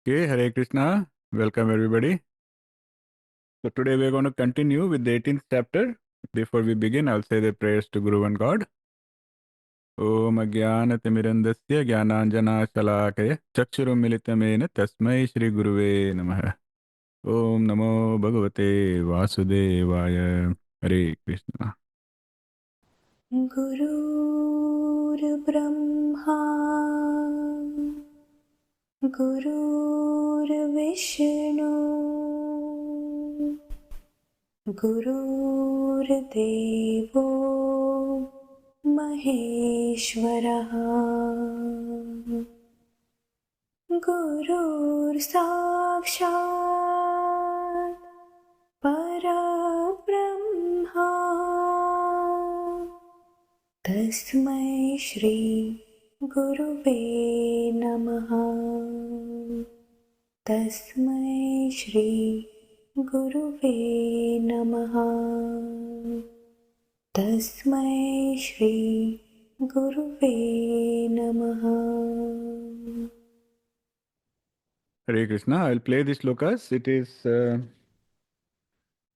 Okay, Hare Krishna. Welcome everybody. So today we're going to continue with the 18th chapter. Before we begin, I'll say the prayers to Guru and God. Om Ajnanatimirandasya Jnananjana Shalakaya Chakshurum Militamena Tasmai Shri Guruve Namaha. Om Namo Bhagavate Vasudevaya. Hare Krishna. गुरुर्ब्रह्मा गुरुर्विष्णु गुरुर्देवो महेश्वरः गुरुर्साक्षात् परब्रह्मा तस्मै श्री गुरुवे नमः तस्मै श्री गुरुवे नमः तस्मै श्री गुरुवे नमः. Hare Krishna. I'll play the slokas. It is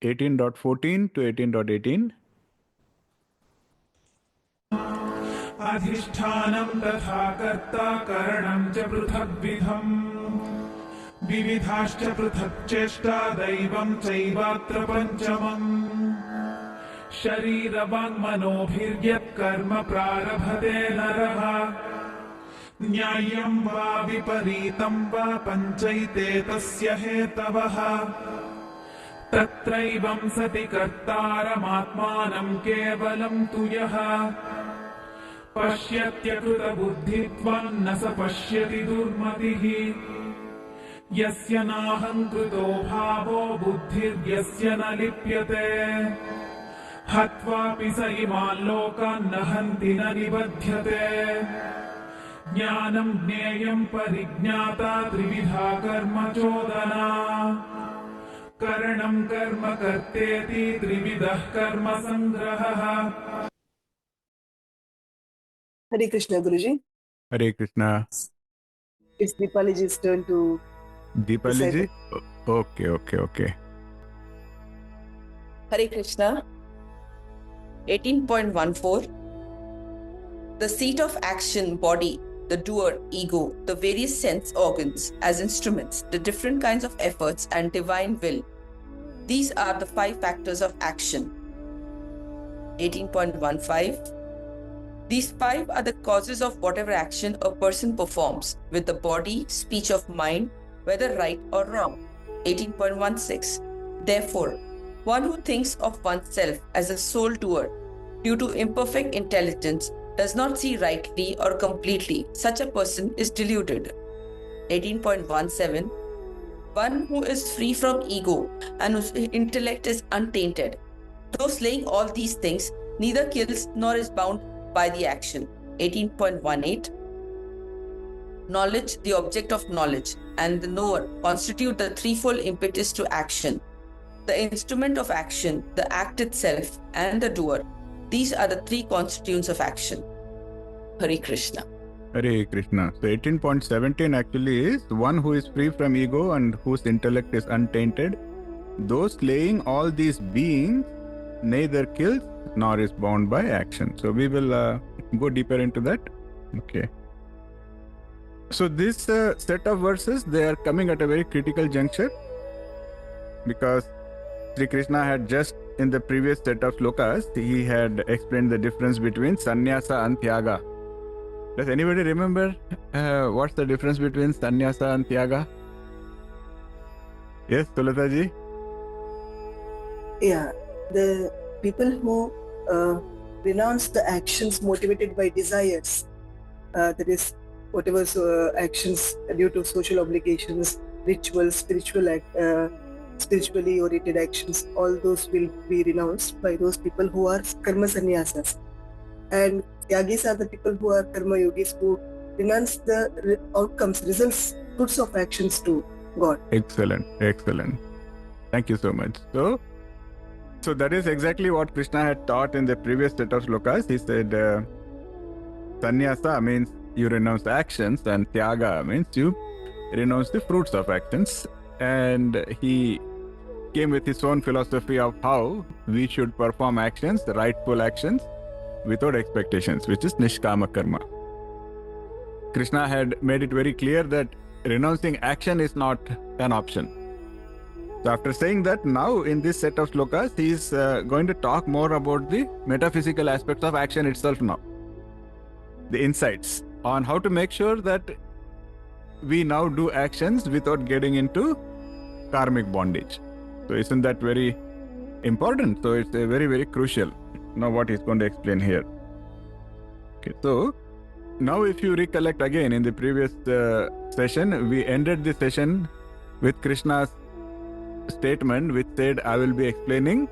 18.14 to 18.18. adhiṣṭhānam तथा kartā karaṇam च पृथग्विधम् विविधाश्च पृथक् ceṣṭā daivam चैवात्र पञ्चमम् शरीरवाङ्मनोभिर्यत् कर्म प्रारभते नरः न्याय्यं वा विपरीतं वा पञ्चैते तस्य हेतवः तत्रैवं सति कर्तारमात्मानं केवलं तु यः पश्यत्यकृतबुद्धित्वं न स पश्यति दुर्मतिः यस्य नाहङ्कृतो भावो बुद्धिर्यस्य न लिप्यते हत्वापि स इमान् लोकान् न हन्ति न निबध्यते ज्ञानं ज्ञेयं परिज्ञाता त्रिविधा कर्म चोदना करणं कर्म कर्तेति त्रिविधः कर्म संग्रहः. Hare Krishna, Guruji. Hare Krishna. It's Deepaliji's turn to Deepaliji? Okay. Hare Krishna. 18.14. The seat of action, body, the doer, ego, the various sense organs as instruments, the different kinds of efforts and divine will. These are the 5 factors of action. 18.15. These 5 are the causes of whatever action a person performs with the body, speech of mind, whether right or wrong. 18.16. Therefore, one who thinks of oneself as a sole doer due to imperfect intelligence does not see rightly or completely. Such a person is deluded. 18.17. One who is free from ego and whose intellect is untainted, though slaying all these things, neither kills nor is bound by the action. 18.18. Knowledge, the object of knowledge, and the knower constitute the threefold impetus to action. The instrument of action, the act itself, and the doer. These are the 3 constituents of action. Hare Krishna. Hare Krishna. So 18.17 actually is one who is free from ego and whose intellect is untainted. Though slaying all these beings, neither kills nor is bound by action. So we will go deeper into that. Okay. So this set of verses, they are coming at a very critical juncture because Sri Krishna had just in the previous set of slokas, he had explained the difference between sannyasa and tyaga. Does anybody remember what's the difference between sannyasa and tyaga? Yes, Tulata ji? Yeah, the people who renounce the actions motivated by desires, that is, whatever actions due to social obligations, rituals, spiritually oriented actions, all those will be renounced by those people who are karma sannyasas. And yagis are the people who are karma yogis, who renounce the outcomes, results, fruits of actions to God. Excellent. Thank you so much. So that is exactly what Krishna had taught in the previous set of slokas. He said, sannyasa means you renounce actions, and tyaga means you renounce the fruits of actions, and he came with his own philosophy of how we should perform actions, the rightful actions, without expectations, which is nishkama karma. Krishna had made it very clear that renouncing action is not an option. So after saying that, now in this set of slokas, he is going to talk more about the metaphysical aspects of action itself now. The insights on how to make sure that we now do actions without getting into karmic bondage. So isn't that very important? So it's very, very crucial. Now what he's going to explain here. Okay, so now if you recollect again, in the previous session, we ended the session with Krishna's statement which said, I will be explaining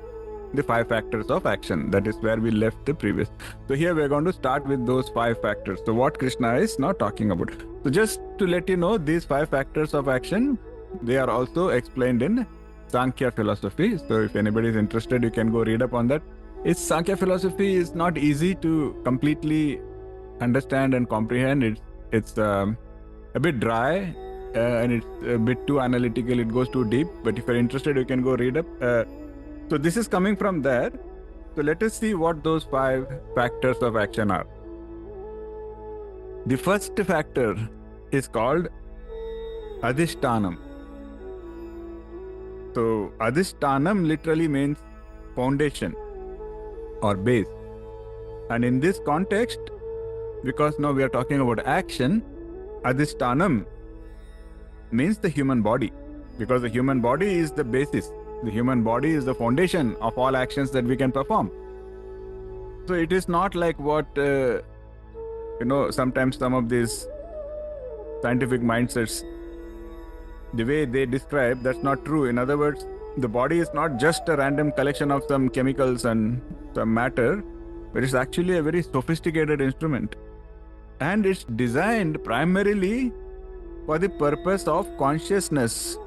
the 5 factors of action. That is where we left the previous. So here we are going to start with those 5 factors. So what Krishna is now talking about. So just to let you know, these 5 factors of action, they are also explained in Sankhya philosophy. So if anybody is interested, you can go read up on that. It's Sankhya philosophy is not easy to completely understand and comprehend. It's a bit dry and it's a bit too analytical. It goes too deep. But if you're interested, you can go read up. So this is coming from there. So let us see what those 5 factors of action are. The first factor is called adhiṣṭhānam. So adhiṣṭhānam literally means foundation or base. And in this context, because now we are talking about action, adhiṣṭhānam means the human body, because the human body is the basis. The human body is the foundation of all actions that we can perform. So it is not like what, sometimes some of these scientific mindsets, the way they describe, that's not true. In other words, the body is not just a random collection of some chemicals and some matter, but it's actually a very sophisticated instrument. And it's designed primarily for the purpose of consciousness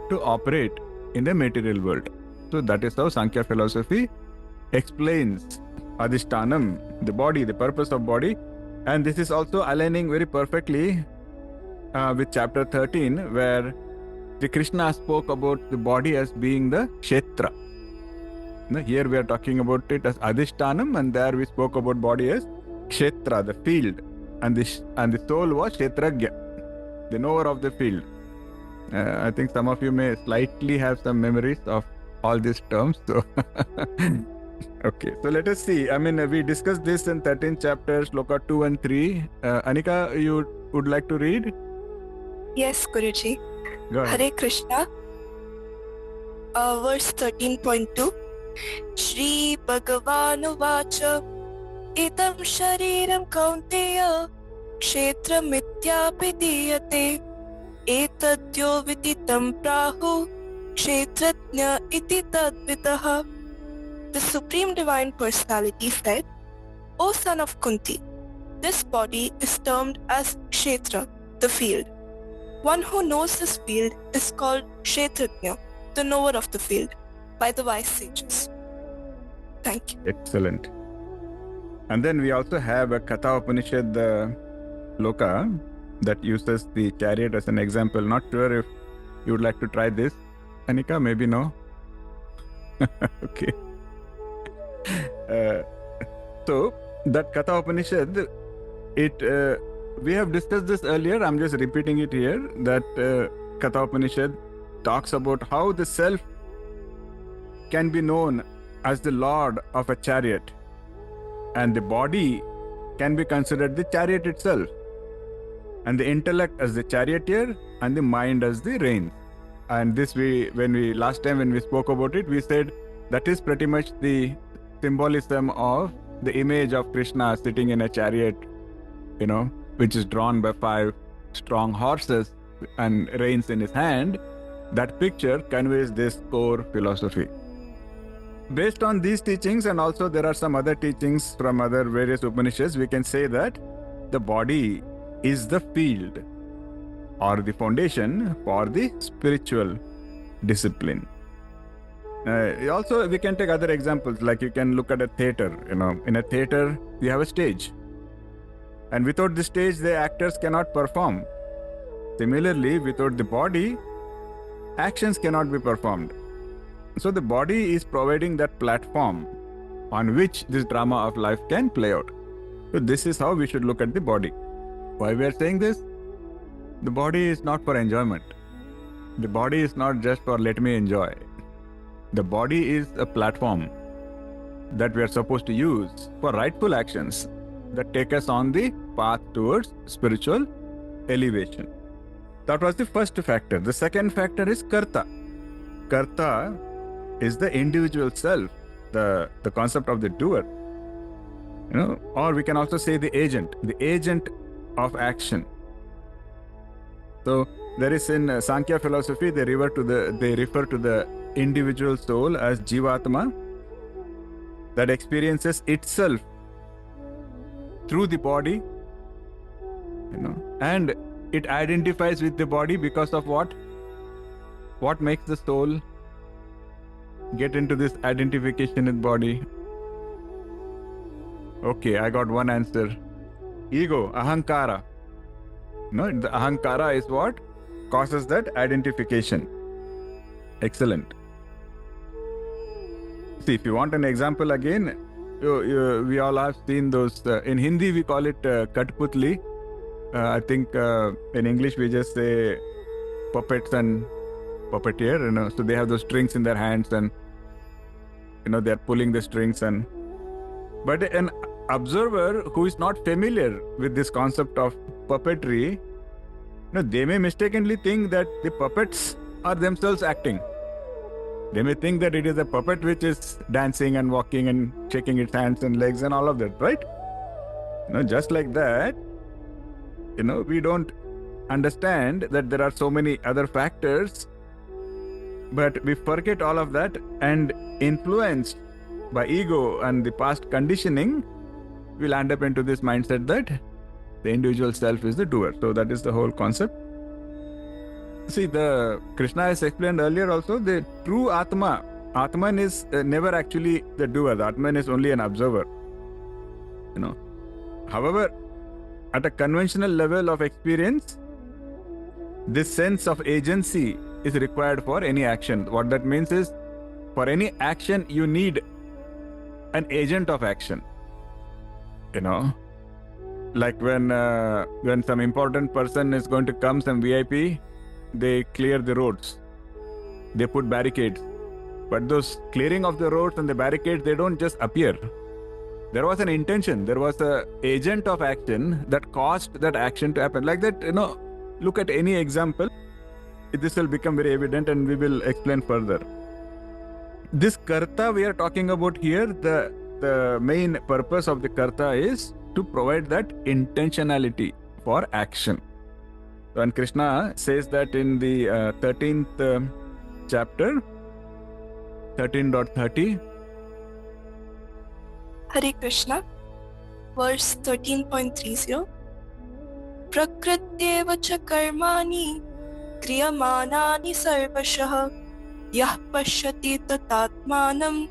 to operate in the material world. So that is how Sankhya philosophy explains adhiṣṭhānam, the body, the purpose of body. And this is also aligning very perfectly with chapter 13, where the Krishna spoke about the body as being the ceṣṭā. Here we are talking about it as adhiṣṭhānam, and there we spoke about body as ceṣṭā, the field, and the soul was kshetrajña, the knower of the field. I think some of you may slightly have some memories of all these terms. So, okay. So let us see. I mean, we discussed this in 13th chapter, sloka 2 and 3. Anika, you would like to read? Yes, Guruji. Go ahead. Hare Krishna. Verse 13.2. Shri Bhagavanu Vacha Itam Shariram Kaunteya Kshetra Mityapi Diyate Etadyo Viditam Prahu Kshetrajña Iti Tadvitaha. The Supreme Divine Personality said, O son of Kunti, this body is termed as Kshetra, the field. One who knows this field is called Kshetrajña, the knower of the field, by the wise sages. Thank you. Excellent. And then we also have a Katha Upanishad loka that uses the chariot as an example. Not sure if you would like to try this. Anika, maybe no? Okay. So, that Katha Upanishad, we have discussed this earlier. I'm just repeating it here. That Katha Upanishad talks about how the self can be known as the lord of a chariot, and the body can be considered the chariot itself, and the intellect as the charioteer, and the mind as the reins. And this last time when we spoke about it, we said that is pretty much the symbolism of the image of Krishna sitting in a chariot, which is drawn by 5 strong horses and reins in his hand. That picture conveys this core philosophy. Based on these teachings, and also there are some other teachings from other various Upanishads, we can say that the body is the field or the foundation for the spiritual discipline. Also, we can take other examples, like you can look at a theater. In a theater, you have a stage. And without the stage, the actors cannot perform. Similarly, without the body, actions cannot be performed. So the body is providing that platform on which this drama of life can play out. So this is how we should look at the body. Why we are saying this? The body is not for enjoyment. The body is not just for let me enjoy. The body is a platform that we are supposed to use for rightful actions that take us on the path towards spiritual elevation. That was the first factor. The second factor is kartā. Kartā is the individual self, the concept of the doer. Or we can also say the agent of action. So there is in Sankhya philosophy, they refer to the individual soul as Jivatma that experiences itself through the body, and it identifies with the body because of what? What makes the soul get into this identification with body? Okay, I got one answer. Ego, ahankara. The ahankara is what causes that identification. Excellent. See, if you want an example again, we all have seen those. In Hindi, we call it Katputli. I think in English, we just say puppets and puppeteer. So they have those strings in their hands, and they're pulling the strings. But an observer who is not familiar with this concept of puppetry, they may mistakenly think that the puppets are themselves acting. They may think that it is a puppet which is dancing and walking and shaking its hands and legs and all of that, right? Just like that, we don't understand that there are so many other factors, but we forget all of that, and influenced by ego and the past conditioning, we'll end up into this mindset that the individual self is the doer. So that is the whole concept. See, Krishna has explained earlier also, the true Atman is never actually the doer. The Atman is only an observer. However, at a conventional level of experience, this sense of agency is required for any action. What that means is, for any action, you need an agent of action. Like when some important person is going to come, some VIP, they clear the roads. They put barricades. But those clearing of the roads and the barricades, they don't just appear. There was an intention. There was an agent of action that caused that action to happen. Like that, look at any example. This will become very evident, and we will explain further. This kartā we are talking about here, the main purpose of the kartā is to provide that intentionality for action. And Krishna says that in the 13th chapter, 13.30. Hare Krishna, verse 13.30. Prakratyeva cha karmani kriyamanani sarvashah yah pashyati tatatmanam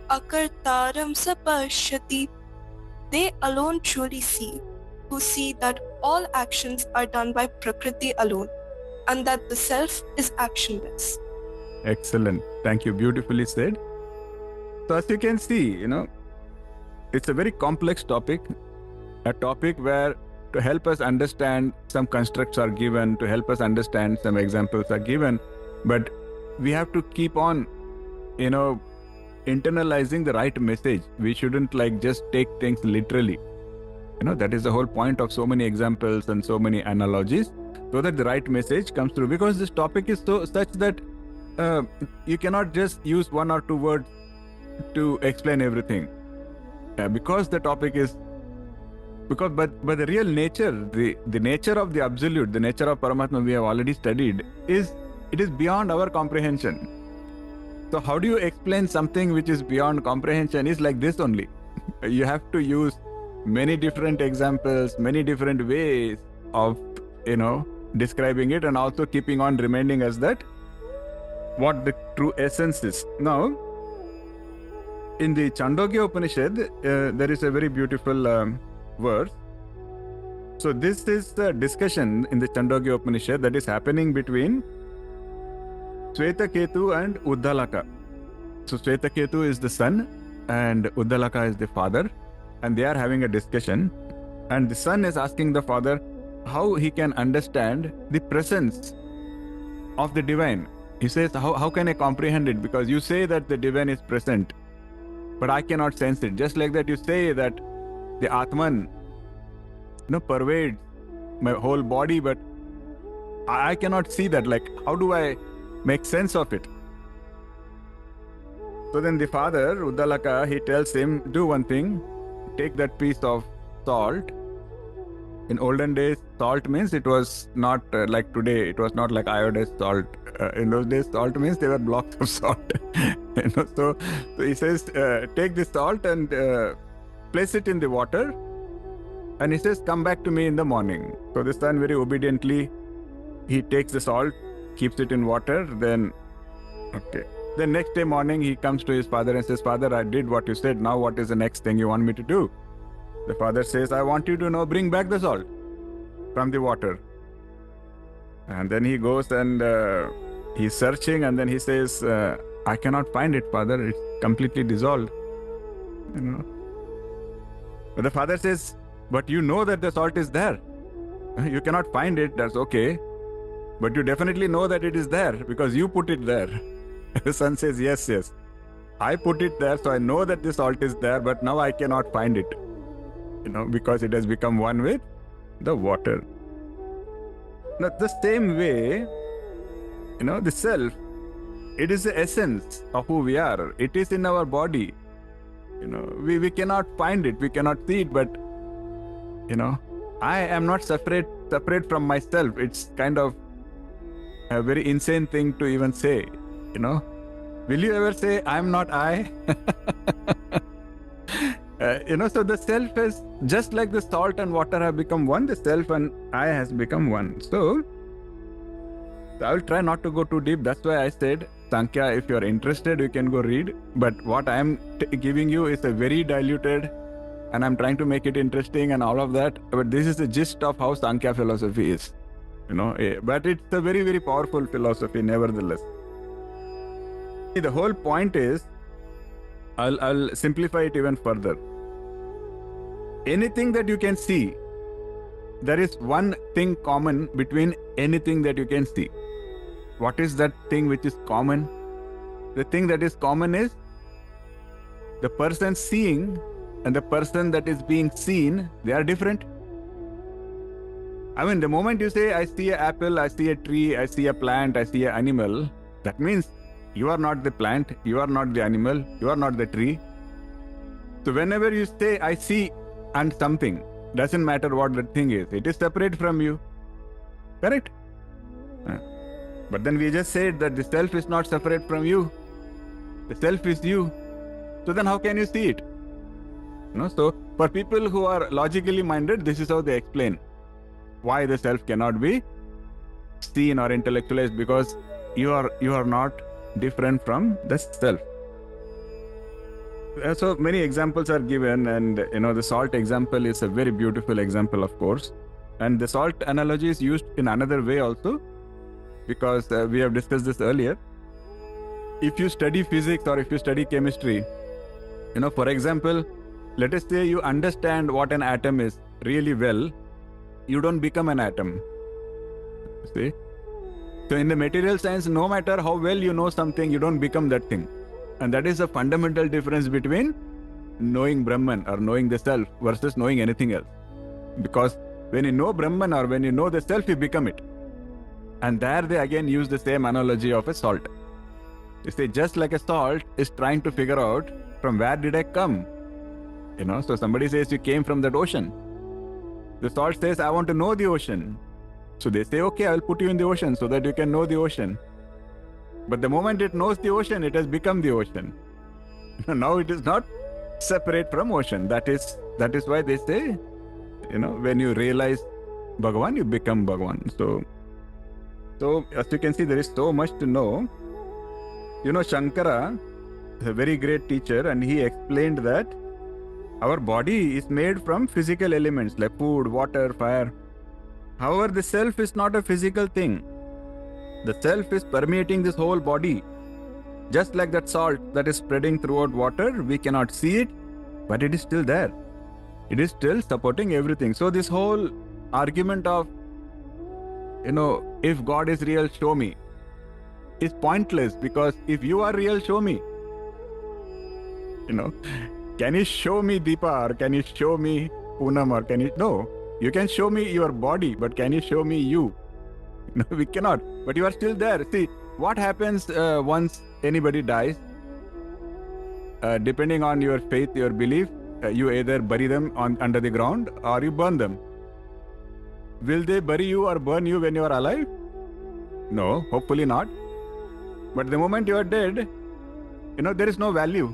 akartaram sapashyati. They alone truly see, who see that all actions are done by Prakriti alone, and that the self is actionless. Excellent. Thank you. Beautifully said. So as you can see, it's a very complex topic, a topic where to help us understand some constructs are given, to help us understand some examples are given, but we have to keep on, internalizing the right message. We shouldn't just take things literally. That is the whole point of so many examples and so many analogies, so that the right message comes through. Because this topic is such that you cannot just use one or two words to explain everything. Because the topic is, but the real nature, the nature of the absolute, the nature of Paramatma we have already studied, it is beyond our comprehension. So how do you explain something which is beyond comprehension? Is like this only. You have to use many different examples, many different ways of, describing it, and also keeping on reminding us that what the true essence is. Now, in the Chandogya Upanishad, there is a very beautiful verse. So this is the discussion in the Chandogya Upanishad that is happening between Shvetaketu and Uddalaka. So Shvetaketu is the son and Uddalaka is the father, and they are having a discussion, and the son is asking the father how he can understand the presence of the divine. He says, how can I comprehend it? Because you say that the divine is present, but I cannot sense it. Just like that you say that the Atman pervades my whole body, but I cannot see that. Like, how do I make sense of it? So then the father, Uddalaka, he tells him, do one thing, take that piece of salt. In olden days, salt means it was not like today, it was not like iodized salt. In those days, salt means they were blocks of salt. So he says, take this salt and place it in the water. And he says, come back to me in the morning. So the son very obediently, he takes the salt, keeps it in water, then, okay. The next day morning, he comes to his father and says, Father, I did what you said. Now what is the next thing you want me to do? The father says, I want you to now bring back the salt from the water. And then he goes and he's searching, and then he says, I cannot find it, Father. It's completely dissolved. But the father says, but you know that the salt is there. You cannot find it, that's okay. But you definitely know that it is there because you put it there. The son says, yes. I put it there, so I know that the salt is there, but now I cannot find it. Because it has become one with the water. Now, the same way, the self, it is the essence of who we are. It is in our body. We cannot find it, we cannot see it, but I am not separate from myself. It's kind of a very insane thing to even say. Will you ever say, I'm not I? So the self is just like the salt and water have become one, the self and I has become one. So I will try not to go too deep. That's why I said, Sankhya, if you're interested, you can go read. But what I am giving you is a very diluted, and I'm trying to make it interesting and all of that. But this is the gist of how Sankhya philosophy is. But it's a very, very powerful philosophy nevertheless. The whole point is, I'll simplify it even further. Anything that you can see, there is one thing common between anything that you can see. What is that thing which is common? The thing that is common is the person seeing and the person that is being seen, they are different. The moment you say, I see an apple, I see a tree, I see a plant, I see an animal, that means you are not the plant, you are not the animal, you are not the tree. So whenever you say, I see and something, doesn't matter what the thing is, it is separate from you. Correct? But then we just said that the self is not separate from you. The self is you. So then how can you see it? So for people who are logically minded, this is how they explain why the self cannot be seen or intellectualized, because you are not different from the self. So many examples are given, and the salt example is a very beautiful example, of course. And the salt analogy is used in another way also, because we have discussed this earlier. If you study physics or if you study chemistry, for example, let us say you understand what an atom is really well, you don't become an atom. See? So in the material science, no matter how well you know something, you don't become that thing. And that is a fundamental difference between knowing Brahman or knowing the self versus knowing anything else. Because when you know Brahman or when you know the self, you become it. And there they again use the same analogy of a salt. They say just like a salt is trying to figure out from where did I come. So somebody says you came from that ocean. The salt says, I want to know the ocean. So they say, okay, I'll put you in the ocean so that you can know the ocean. But the moment it knows the ocean, it has become the ocean. Now it is not separate from ocean. That is why they say, when you realize Bhagavan, you become Bhagavan. So as you can see, there is so much to know. Shankara is a very great teacher, and he explained that Our body is made from physical elements like food, water, fire. However, the self is not a physical thing. The self is permeating this whole body. Just like that salt that is spreading throughout water, we cannot see it, but it is still there. It is still supporting everything. So this whole argument of, if God is real, show me, is pointless, because if you are real, show me. Can you show me Deepa, or can you show me Poonam, or can you? No, you can show me your body, but can you show me you? No, we cannot. But you are still there. See, what happens once anybody dies? Depending on your faith, your belief, you either bury them under the ground or you burn them. Will they bury you or burn you when you are alive? No, hopefully not. But the moment you are dead, there is no value.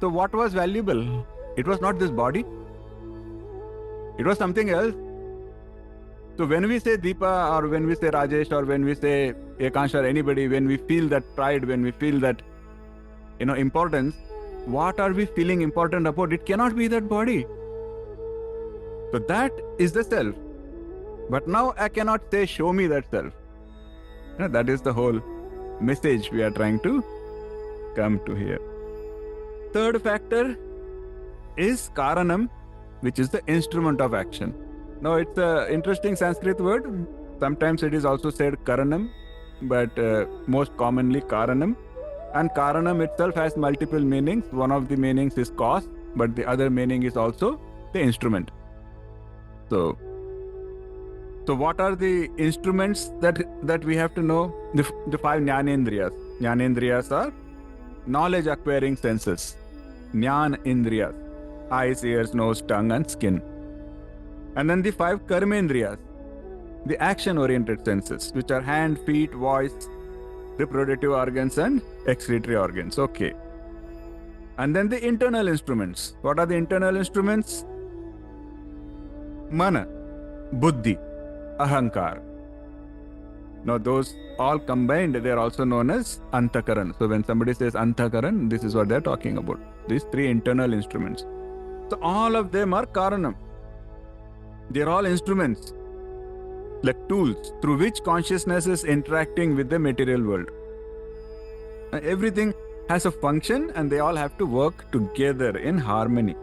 So what was valuable? It was not this body. It was something else. So when we say Deepa, or when we say Rajesh, or when we say Ekansha, or anybody, when we feel that pride, when we feel that, importance, what are we feeling important about? It cannot be that body. So that is the self. But now I cannot say, show me that self. That is the whole message we are trying to come to here. Third factor is karaṇam, which is the instrument of action. Now, it's an interesting Sanskrit word. Sometimes it is also said karaṇam, but most commonly karaṇam. And karaṇam itself has multiple meanings. One of the meanings is cause, but the other meaning is also the instrument. So what are the instruments that we have to know? The five jnanendriyas. Jnanendriyas are knowledge acquiring senses. Jnanendriyas. Eyes, ears, nose, tongue, and skin. And then the five karmendriyas, the action-oriented senses, which are hand, feet, voice, reproductive organs, and excretory organs. Okay. And then the internal instruments. What are the internal instruments? Mana, buddhi, ahankar. Now those all combined, they are also known as antakaran. So when somebody says antakaran, this is what they are talking about. These three internal instruments. So all of them are karaṇam. They are all instruments, like tools through which consciousness is interacting with the material world. Everything has a function and they all have to work together in harmony.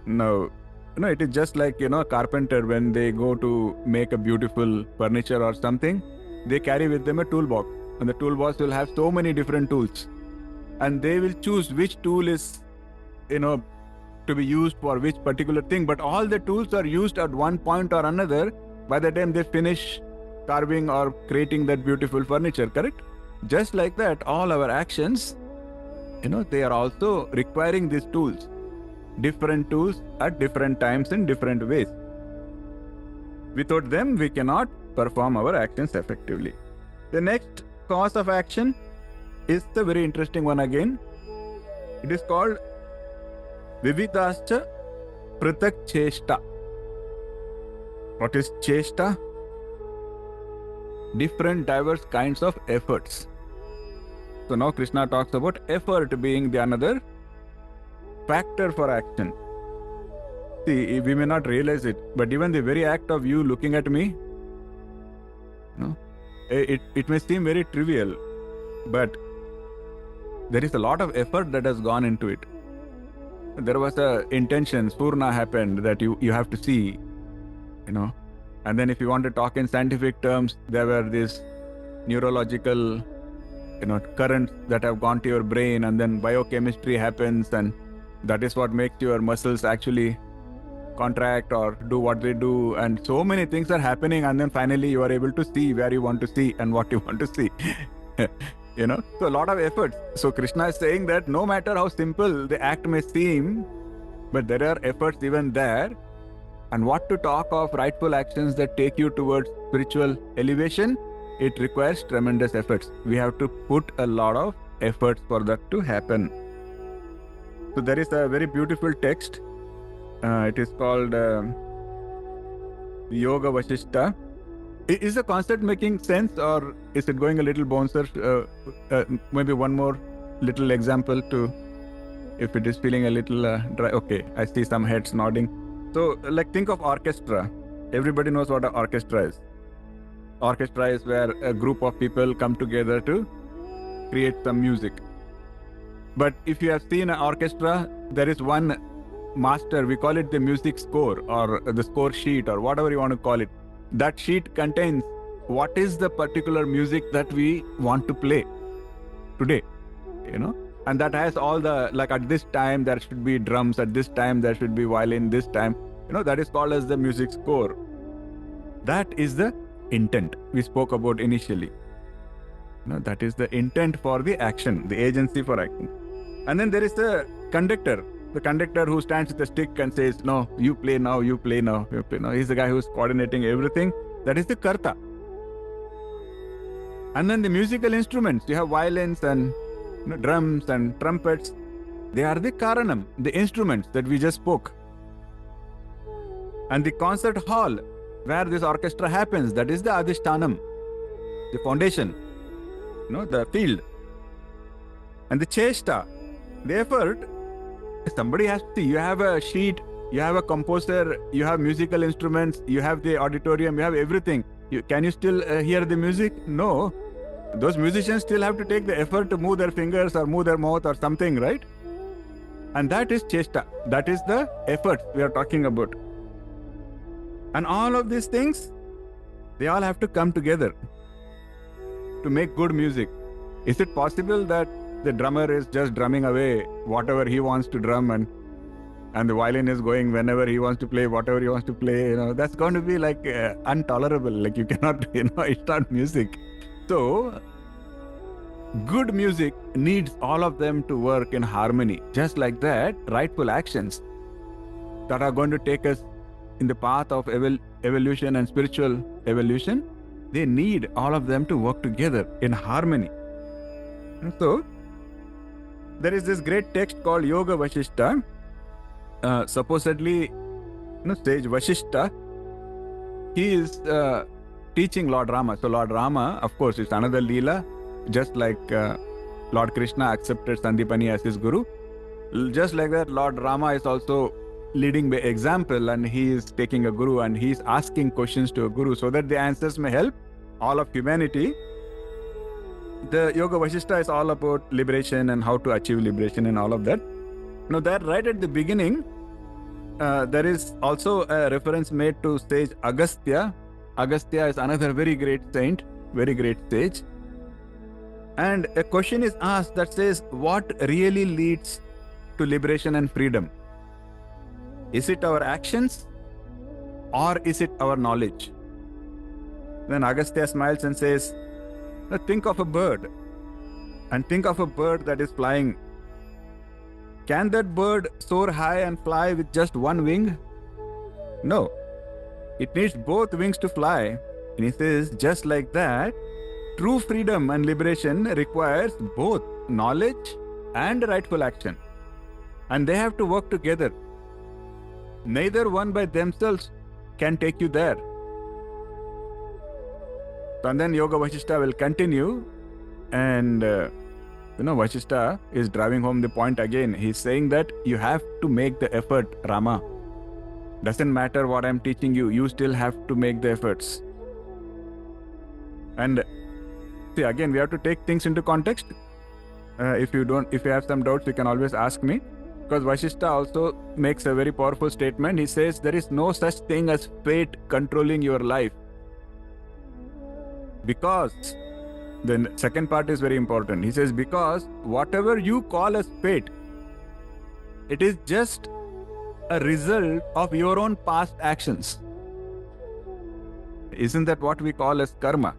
Now, it is just like, a carpenter, when they go to make a beautiful furniture or something, they carry with them a toolbox. And the toolbox will have so many different tools. And they will choose which tool is, to be used for which particular thing. But all the tools are used at one point or another by the time they finish carving or creating that beautiful furniture, correct? Just like that, all our actions, they are also requiring these tools. Different tools at different times in different ways. Without them, we cannot perform our actions effectively. The next cause of action is the very interesting one again. It is called vividāscha pratak ceṣṭā. What is ceṣṭā? Different diverse kinds of efforts. So now Krishna talks about effort being the another factor for action. See, we may not realize it, but even the very act of you looking at me, it may seem very trivial, but there is a lot of effort that has gone into it. There was a intention, spurna happened, that you have to see, and then if you want to talk in scientific terms, there were these neurological, currents that have gone to your brain, and then biochemistry happens, and that is what makes your muscles actually contract or do what they do, and so many things are happening, and then finally you are able to see where you want to see and what you want to see. So a lot of effort. So Krishna is saying that no matter how simple the act may seem, but there are efforts even there. And what to talk of rightful actions that take you towards spiritual elevation, it requires tremendous efforts. We have to put a lot of efforts for that to happen. So there is a very beautiful text. It is called Yoga Vasishtha. Is the concept making sense, or is it going a little bouncer? Maybe one more little example to if it is feeling a little dry, okay, I see some heads nodding. So, like, think of orchestra. Everybody knows what an orchestra is. Orchestra is where a group of people come together to create some music. But if you have seen an orchestra, there is one master, we call it the music score or the score sheet or whatever you want to call it. That sheet contains what is the particular music that we want to play today, and that has all the, like, at this time there should be drums, at this time there should be violin, this time, that is called as the music score. That is the intent we spoke about initially. That is the intent for the action, the agency for action. And then there is the conductor who stands with a stick and says, no, you play now, you play now, you play now. He's the guy who's coordinating everything. That is the kartā. And then the musical instruments, you have violins and drums and trumpets. They are the karaṇam, the instruments that we just spoke. And the concert hall where this orchestra happens, that is the adhiṣṭhānam, the foundation, the field. And the ceṣṭā, the effort, somebody has to see. You have a sheet, you have a composer, you have musical instruments, you have the auditorium, you have everything. Can you still hear the music? No. Those musicians still have to take the effort to move their fingers or move their mouth or something, right? And that is ceṣṭā. That is the effort we are talking about. And all of these things, they all have to come together to make good music. Is it possible that the drummer is just drumming away whatever he wants to drum and the violin is going whenever he wants to play whatever he wants to play? That's going to be like intolerable. Like, you cannot, it's not music. So, good music needs all of them to work in harmony. Just like that, rightful actions that are going to take us in the path of evolution and spiritual evolution, they need all of them to work together in harmony. So, there is this great text called Yoga Vasishtha. Supposedly, sage Vasishtha, he is teaching Lord Rama. So Lord Rama, of course, is another Leela, just like Lord Krishna accepted Sandipani as his guru. Just like that, Lord Rama is also leading by example, and he is taking a guru and he is asking questions to a guru so that the answers may help all of humanity. The Yoga Vasishtha is all about liberation and how to achieve liberation and all of that. That right at the beginning, there is also a reference made to sage Agastya. Agastya is another very great saint, very great sage. And a question is asked that says, what really leads to liberation and freedom? Is it our actions or is it our knowledge? Then Agastya smiles and says, think of a bird and think of a bird that is flying. Can that bird soar high and fly with just one wing? No. It needs both wings to fly. And he says, just like that, true freedom and liberation requires both knowledge and rightful action. And they have to work together. Neither one by themselves can take you there. And then Yoga Vasishtha will continue, and Vasishtha is driving home the point again. He's saying that you have to make the effort, Rama. Doesn't matter what I'm teaching you, you still have to make the efforts. And see, again, we have to take things into context. If you have some doubts, you can always ask me. Because Vasishtha also makes a very powerful statement. He says there is no such thing as fate controlling your life. Because, the second part is very important. He says, because whatever you call as fate, it is just a result of your own past actions. Isn't that what we call as karma?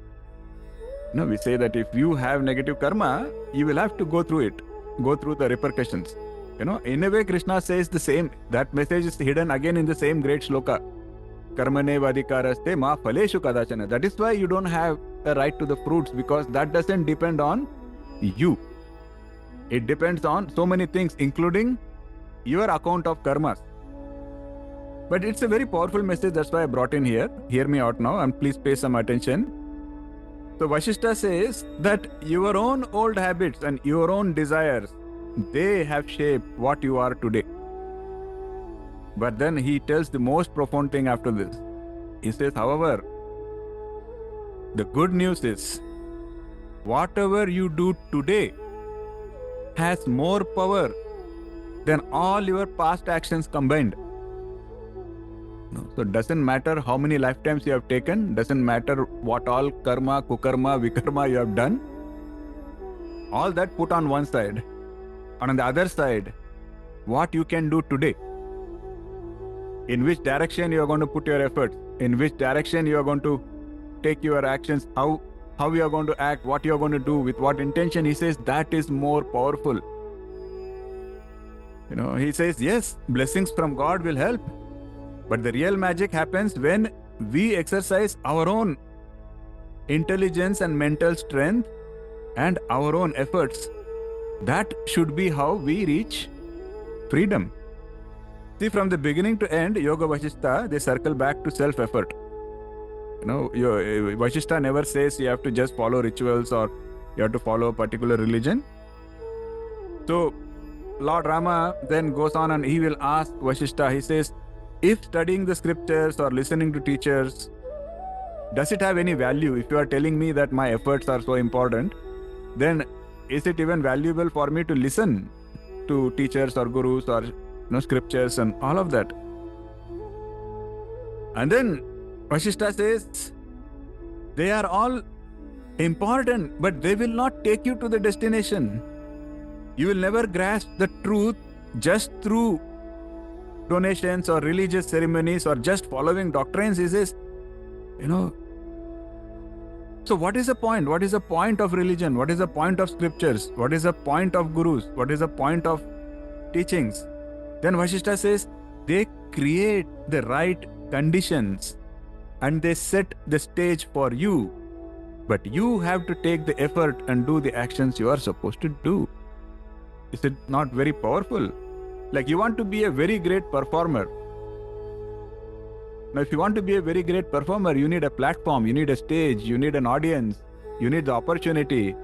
We say that if you have negative karma, you will have to go through it, go through the repercussions. In a way, Krishna says the same. That message is hidden again in the same great shloka. Karmane vadikaraste ma phaleshu kadachana. That is why you don't have a right to the fruits, because that doesn't depend on you. It depends on so many things, including your account of karmas. But it's a very powerful message, that's why I brought in here. Hear me out now and please pay some attention. So Vasishtha says that your own old habits and your own desires they have shaped what you are today. But then he tells the most profound thing after this. He says, however, the good news is, whatever you do today has more power than all your past actions combined. So it doesn't matter how many lifetimes you have taken, doesn't matter what all karma, kukarma, vikarma you have done. All that put on one side. And on the other side, what you can do today. In which direction you are going to put your efforts, in which direction you are going to take your actions, how you are going to act, what you are going to do, with what intention. He says that is more powerful. He says, yes, blessings from God will help. But the real magic happens when we exercise our own intelligence and mental strength and our own efforts. That should be how we reach freedom. See, from the beginning to end, Yoga Vasishtha, they circle back to self-effort. Vasishtha never says you have to just follow rituals or you have to follow a particular religion. So, Lord Rama then goes on and he will ask Vasishtha, he says, if studying the scriptures or listening to teachers, does it have any value? If you are telling me that my efforts are so important, then is it even valuable for me to listen to teachers or gurus or scriptures and all of that? And then Vasishtha says, they are all important, but they will not take you to the destination. You will never grasp the truth just through donations or religious ceremonies or just following doctrines. He says, so what is the point? What is the point of religion? What is the point of scriptures? What is the point of gurus? What is the point of teachings? Then Vasishtha says, they create the right conditions and they set the stage for you. But you have to take the effort and do the actions you are supposed to do. Is it not very powerful? Like you want to be a very great performer. Now, if you want to be a very great performer, you need a platform, you need a stage, you need an audience, you need the opportunity.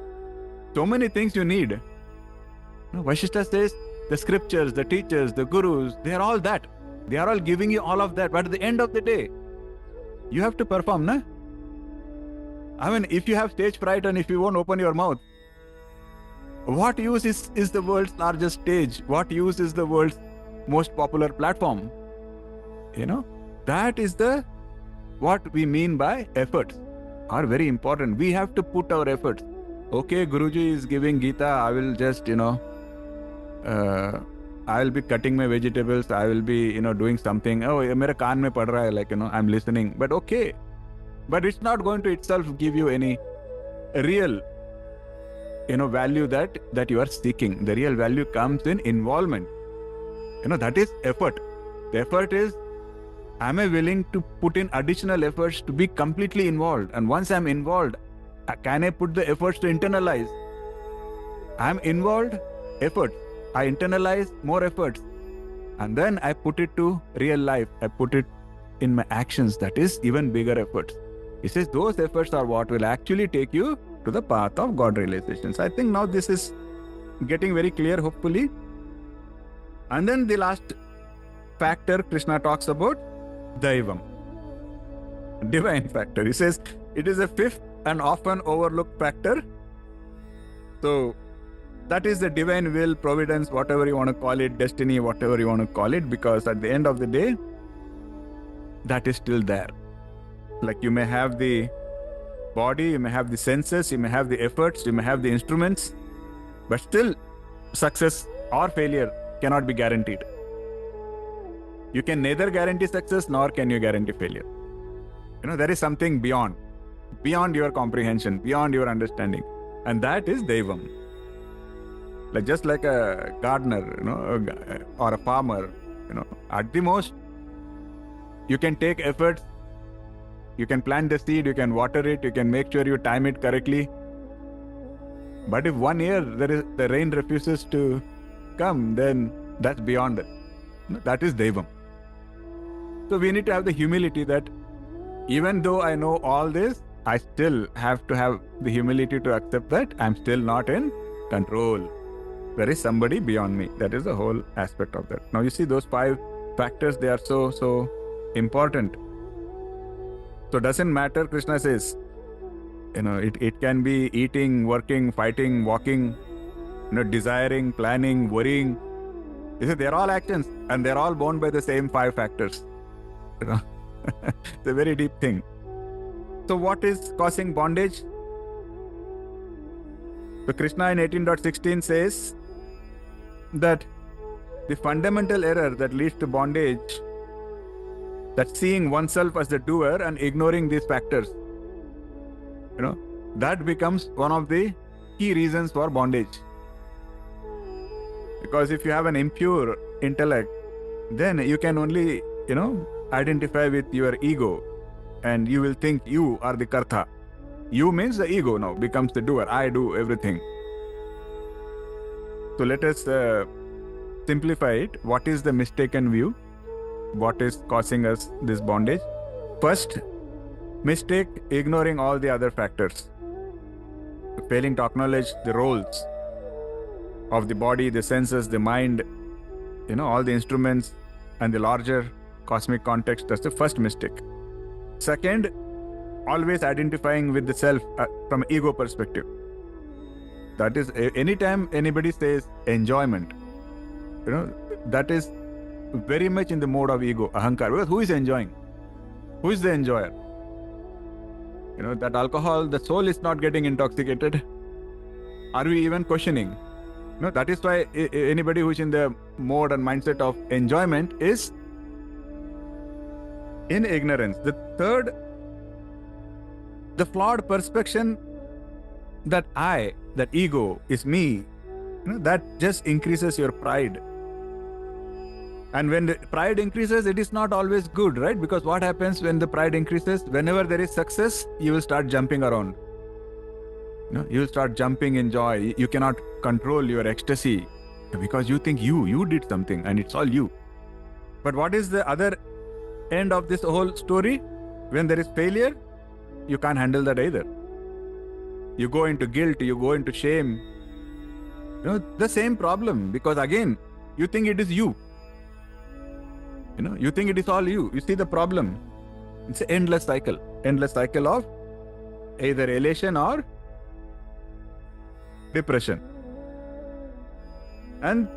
So many things you need. Vasishtha says, the scriptures, the teachers, the gurus, they are all that. They are all giving you all of that. But at the end of the day, you have to perform, na? I mean, if you have stage fright and if you won't open your mouth, what use is the world's largest stage? What use is the world's most popular platform? That is what we mean by efforts are very important. We have to put our efforts. Okay, Guruji is giving Gita, I will just, I will be cutting my vegetables, I will be, doing something. Oh, mere kaan mein pad raha hai, I'm listening. But okay. But it's not going to itself give you any real value that you are seeking. The real value comes in involvement. That is effort. The effort is, am I willing to put in additional efforts to be completely involved? And once I'm involved, can I put the efforts to internalize? I'm involved, effort. I internalize more efforts. And then I put it to real life. I put it in my actions. That is even bigger efforts. He says those efforts are what will actually take you to the path of God realization. So I think now this is getting very clear, hopefully. And then the last factor Krishna talks about, daivam, divine factor. He says it is a fifth and often overlooked factor. So that is the divine will, providence, whatever you want to call it, destiny, whatever you want to call it, because at the end of the day, that is still there. Like you may have the body, you may have the senses, you may have the efforts, you may have the instruments, but still success or failure cannot be guaranteed. You can neither guarantee success nor can you guarantee failure. There is something beyond your comprehension, beyond your understanding, and that is daivam. Just like a gardener, or a farmer, at the most, you can take efforts. You can plant the seed, you can water it, you can make sure you time it correctly. But if 1 year the rain refuses to come, then that's beyond it. That is daivam. So we need to have the humility that even though I know all this, I still have to have the humility to accept that I'm still not in control. There is somebody beyond me. That is the whole aspect of that. Now you see those 5 factors, they are so important. So doesn't matter, Krishna says, it can be eating, working, fighting, walking, desiring, planning, worrying. He said they're all actions and they're all bound by the same 5 factors. It's a very deep thing. So what is causing bondage? So Krishna in 18.16 says that the fundamental error that leads to bondage, that's seeing oneself as the doer and ignoring these factors. That becomes one of the key reasons for bondage. Because if you have an impure intellect, then you can only, identify with your ego, and you will think you are the kartā. You means the ego now becomes the doer. I do everything. So let us simplify it. What is the mistaken view? What is causing us this bondage? First mistake, ignoring all the other factors. Failing to acknowledge the roles of the body, the senses, the mind, all the instruments and the larger cosmic context. That's the first mistake. Second, always identifying with the self from an ego perspective. That is, anytime anybody says enjoyment, that is very much in the mode of ego, ahankar. Because who is enjoying? Who is the enjoyer? That alcohol, the soul is not getting intoxicated. Are we even questioning? That is why anybody who is in the mode and mindset of enjoyment is in ignorance. The third, the flawed perception that I, that ego is me, that just increases your pride. And when the pride increases, it is not always good, right? Because what happens when the pride increases? Whenever there is success, you will start jumping around. You will start jumping in joy. You cannot control your ecstasy because you think you did something and it's all you. But what is the other end of this whole story? When there is failure, you can't handle that either. You go into guilt, you go into shame. The same problem, because again, you think it is you. You think it is all you. You see the problem. It's an endless cycle of either elation or depression. And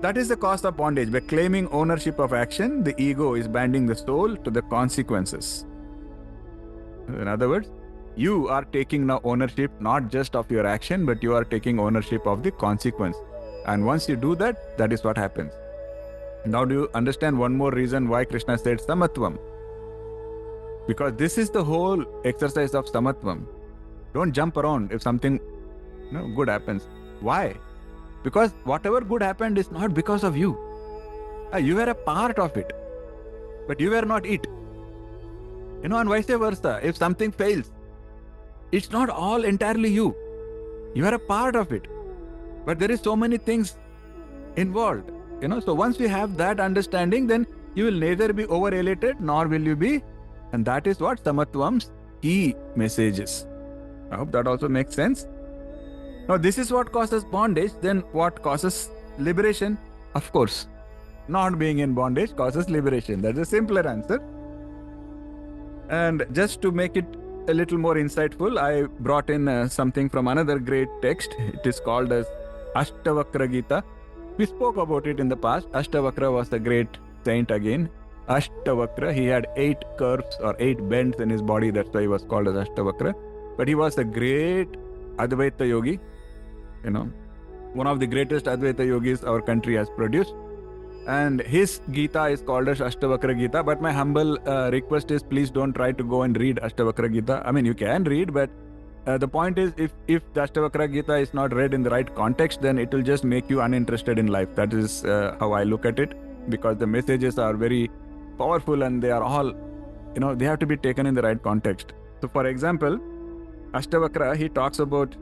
that is the cause of bondage. By claiming ownership of action, the ego is binding the soul to the consequences. In other words, you are taking now ownership not just of your action, but you are taking ownership of the consequence. And once you do that, that is what happens. Now do you understand one more reason why Krishna said samatvam? Because this is the whole exercise of samatvam. Don't jump around if something good happens. Why? Because whatever good happened is not because of you. You were a part of it, but you were not it. And vice versa. If something fails, it's not all entirely you. You are a part of it. But there is so many things involved. So once you have that understanding, then you will neither be over-elated nor will you be. And that is what Samattvam's key message is. I hope that also makes sense. Now this is what causes bondage. Then what causes liberation? Of course, not being in bondage causes liberation. That's a simpler answer. And just to make it a little more insightful, I brought in something from another great text. It is called as Ashtavakra Gita. We spoke about it in the past. Ashtavakra was a great saint again. Ashtavakra, he had 8 curves or 8 bends in his body. That's why he was called as Ashtavakra. But he was a great Advaita yogi. One of the greatest Advaita yogis our country has produced. And his Gita is called as Ashtavakra Gita. But my humble request is, please don't try to go and read Ashtavakra Gita. I mean, you can read, but the point is, if the Ashtavakra Gita is not read in the right context, then it will just make you uninterested in life. That is how I look at it, because the messages are very powerful and they are all, they have to be taken in the right context. So for example, Ashtavakra, he talks about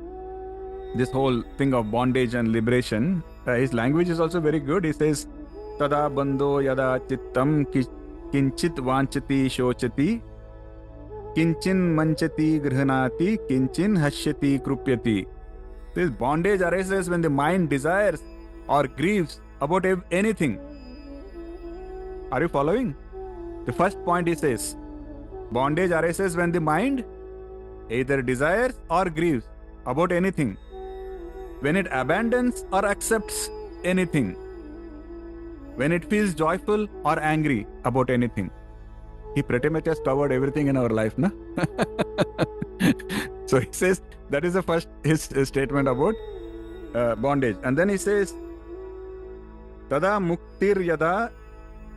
this whole thing of bondage and liberation. His language is also very good. He says, Tada bandho yada chittam kinchit vanchati shochati kinchin manchati grihanati kinchin hashyati krupyati This bondage arises when the mind desires or grieves about anything. Are you following? The first point he says, bondage arises when the mind either desires or grieves about anything. When it abandons or accepts anything. When it feels joyful or angry about anything. He pretty much has covered everything in our life, na? So he says, that is the first his statement about bondage. And then he says, Tada muktir yada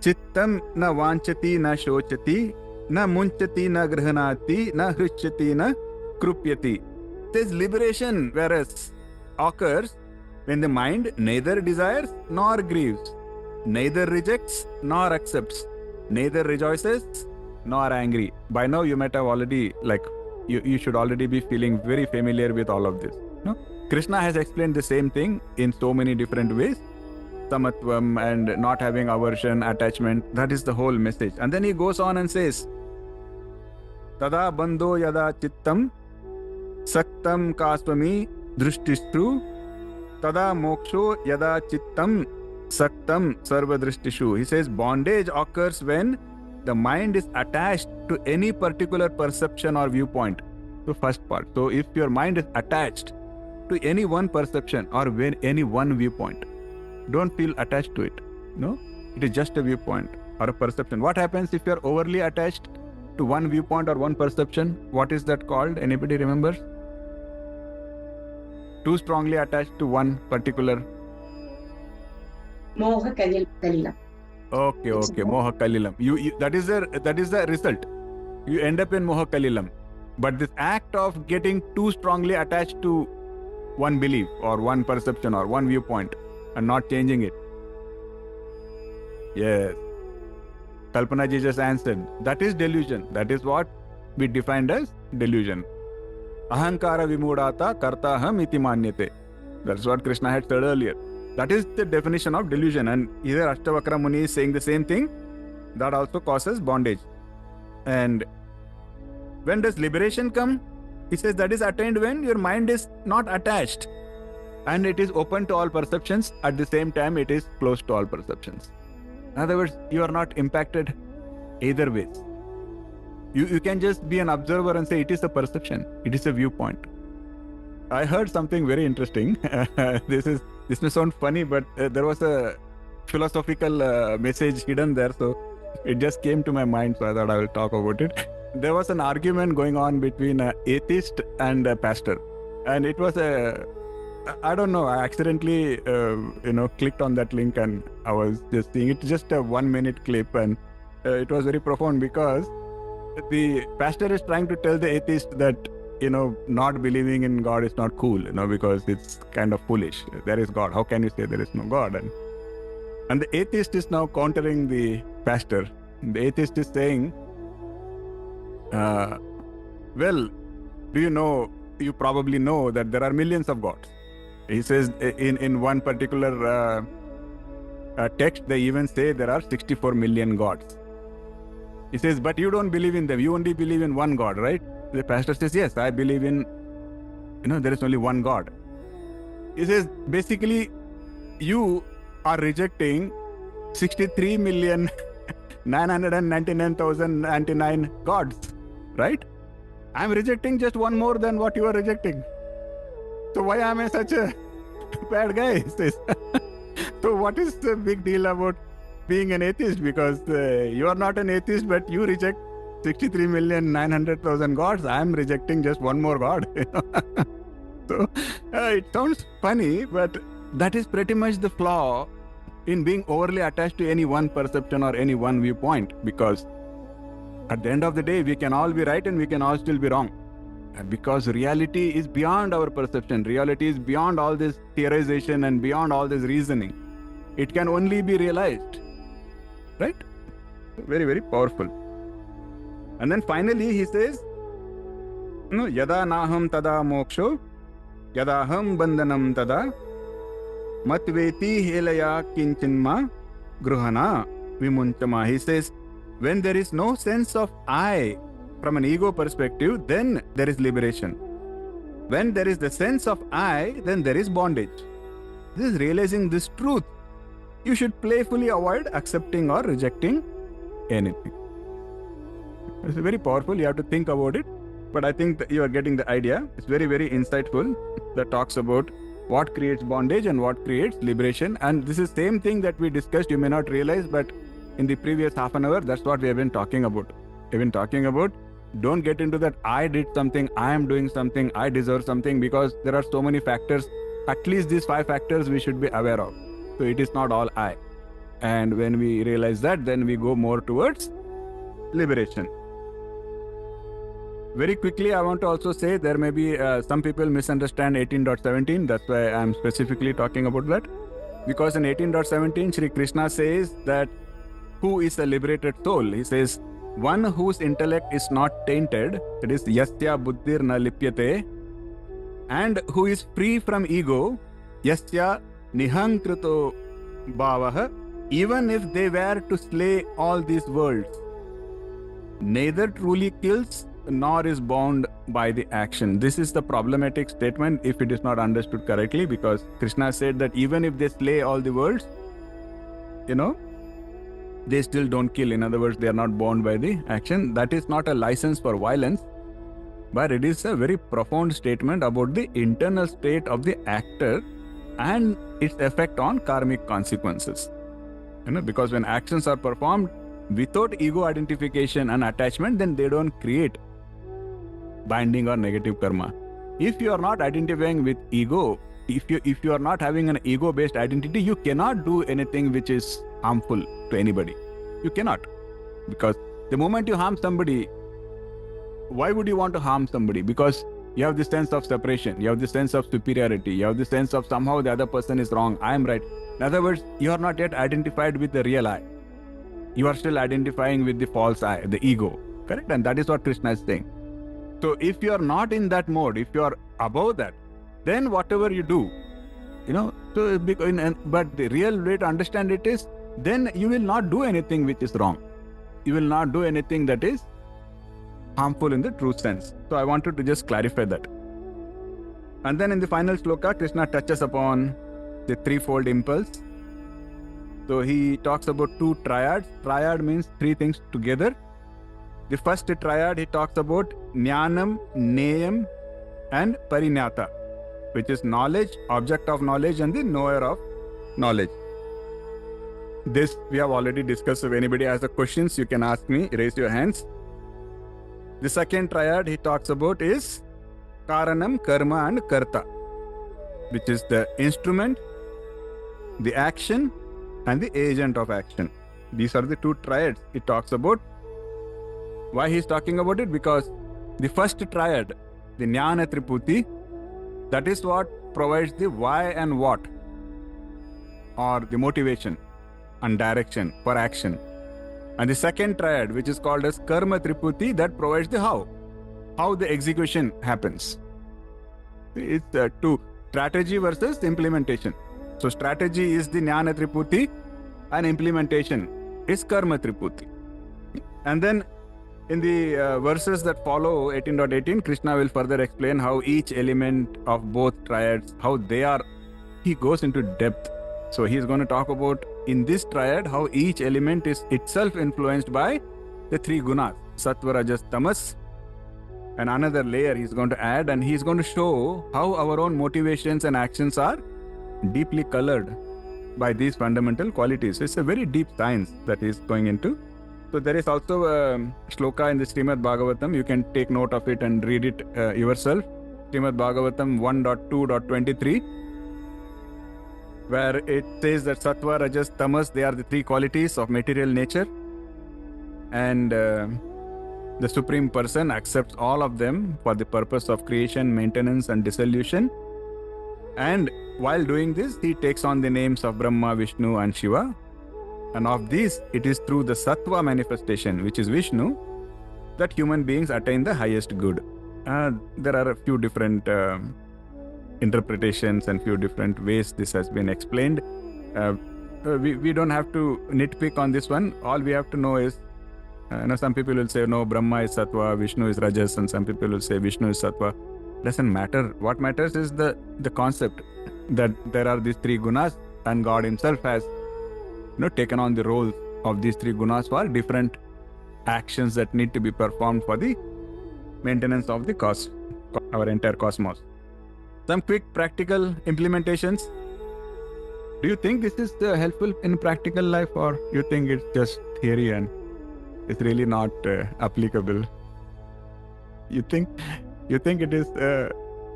chittam na vanchati na shochati na munchati na grihanati na hrishyati na krupyati. This liberation, whereas occurs when the mind neither desires nor grieves, neither rejects nor accepts, neither rejoices nor angry. By now you might have already, you should already be feeling very familiar with all of this. No? Krishna has explained the same thing in so many different ways. Samatvam and not having aversion, attachment, that is the whole message. And then he goes on and says, Tada bandho yada chittam saktam kasvami drishtishu tada moksho yada chittam saktam sarva drishtishu. He says bondage occurs when the mind is attached to any particular perception or viewpoint. The first part. So if your mind is attached to any one perception or any one viewpoint, don't feel attached to it. No, it is just a viewpoint or a perception. What happens if you are overly attached to one viewpoint or one perception? What is that called? Anybody remembers? Too strongly attached to one particular. Moha Kalilam. Okay, Moha Kalilam. That is the result. You end up in Moha Kalilam. But this act of getting too strongly attached to one belief or one perception or one viewpoint and not changing it. Yes. Kalpana ji just answered. That is delusion. That is what we defined as delusion. Ahankara vimudata kartā iti manyate. That's what Krishna had said earlier. That is the definition of delusion. And either Ashtavakra Muni is saying the same thing. That also causes bondage. And when does liberation come? He says that is attained when your mind is not attached. And it is open to all perceptions. At the same time, it is closed to all perceptions. In other words, you are not impacted either way. You can just be an observer and say it is a perception. It is a viewpoint. I heard something very interesting. This may sound funny, but there was a philosophical message hidden there. So it just came to my mind. So I thought I will talk about it. There was an argument going on between an atheist and a pastor. And it was I don't know, I accidentally, clicked on that link and I was just seeing it. Just a 1 minute clip, and it was very profound because the pastor is trying to tell the atheist that, not believing in God is not cool, because it's kind of foolish. There is God. How can you say there is no God? And the atheist is now countering the pastor. The atheist is saying, well, you probably know that there are millions of gods. He says in one particular text, they even say there are 64 million gods. He says, but you don't believe in them. You only believe in one God, right? The pastor says, yes, I believe in, there is only one God. He says, basically, you are rejecting 63,999,099 gods, right? I'm rejecting just one more than what you are rejecting. So why am I such a bad guy? He says. So what is the big deal about being an atheist? Because you are not an atheist, but you reject 63,900,000 gods. I am rejecting just one more God. So it sounds funny, but that is pretty much the flaw in being overly attached to any one perception or any one viewpoint. Because at the end of the day, we can all be right and we can all still be wrong. Because reality is beyond our perception. Reality is beyond all this theorization and beyond all this reasoning. It can only be realized. Right? Very, very powerful. And then finally he says, Yada naham tada moksho, yada ham bandhanam tada, matveti helaya kinchinma gruhana vimunchama. He says, when there is no sense of I from an ego perspective, then there is liberation. When there is the sense of I, then there is bondage. This is realizing this truth. You should playfully avoid accepting or rejecting anything. It's very powerful. You have to think about it. But I think that you are getting the idea. It's very, very insightful. That talks about what creates bondage and what creates liberation. And this is same thing that we discussed. You may not realize, but in the previous half an hour, that's what we have been talking about. We've been talking about, don't get into that I did something, I am doing something, I deserve something, because there are so many factors. At least these 5 factors we should be aware of. So it is not all I. And when we realize that, then we go more towards liberation. Very quickly, I want to also say there may be some people misunderstand 18.17. That's why I'm specifically talking about that. Because in 18.17, Shri Krishna says that who is a liberated soul? He says, one whose intellect is not tainted, that is, yasya buddhir na lipyate, and who is free from ego, yasya nihankrito bhavaha, even if they were to slay all these worlds, neither truly kills nor is bound by the action. This is the problematic statement if it is not understood correctly, because Krishna said that even if they slay all the worlds, they still don't kill. In other words, they are not bound by the action. That is not a license for violence, but it is a very profound statement about the internal state of the actor and its effect on karmic consequences. Because when actions are performed without ego identification and attachment, then they don't create binding or negative karma. If you are not identifying with ego, if you are not having an ego-based identity, you cannot do anything which is harmful to anybody. You cannot. Because the moment you harm somebody, why would you want to harm somebody? Because you have this sense of separation, you have this sense of superiority, you have this sense of somehow the other person is wrong, I am right. In other words, you are not yet identified with the real I. You are still identifying with the false I, the ego. Correct? And that is what Krishna is saying. So if you are not in that mode, if you are above that, then whatever you do, but the real way to understand it is, then you will not do anything which is wrong. You will not do anything that is harmful in the true sense. So I wanted to just clarify that. And then in the final sloka, Krishna touches upon the threefold impulse. So he talks about 2 triads. Triad means 3 things together. The first triad, he talks about jnanam, neyam, and parinyata, which is knowledge, object of knowledge, and the knower of knowledge. This we have already discussed. If anybody has a questions, you can ask me, raise your hands. The second triad he talks about is karaṇam, karma, and kartā, which is the instrument, the action, and the agent of action. These are the 2 triads he talks about. Why he is talking about it? Because the first triad, the jnana triputi, that is what provides the why and what, or the motivation and direction for action. And the second triad, which is called as karma triputi, that provides the how the execution happens. It's 2, strategy versus implementation. So strategy is the jnana triputi and implementation is karma triputi. And then in the verses that follow 18.18, Krishna will further explain how each element of both triads, how they are, he goes into depth. So he is going to talk about in this triad how each element is itself influenced by the 3 gunas, sattva, rajas, tamas. And another layer he is going to add, and he is going to show how our own motivations and actions are deeply colored by these fundamental qualities. It's a very deep science that he is going into. So there is also a shloka in the Srimad Bhagavatam. You can take note of it and read it yourself. Srimad Bhagavatam 1.2.23, where it says that sattva, rajas, tamas, they are the 3 qualities of material nature. And the Supreme Person accepts all of them for the purpose of creation, maintenance, and dissolution. And while doing this, he takes on the names of Brahma, Vishnu, and Shiva. And of these, it is through the sattva manifestation, which is Vishnu, that human beings attain the highest good. There are a few different interpretations and few different ways this has been explained. We don't have to nitpick on this one. All we have to know is, some people will say, no, Brahma is sattva, Vishnu is rajas, and some people will say Vishnu is sattva, doesn't matter. What matters is the concept that there are these three gunas, and God himself has taken on the roles of these three gunas for different actions that need to be performed for the maintenance of the our entire cosmos. Some quick practical implementations. Do you think this is helpful in practical life, or you think it's just theory and it's really not applicable? You think it is?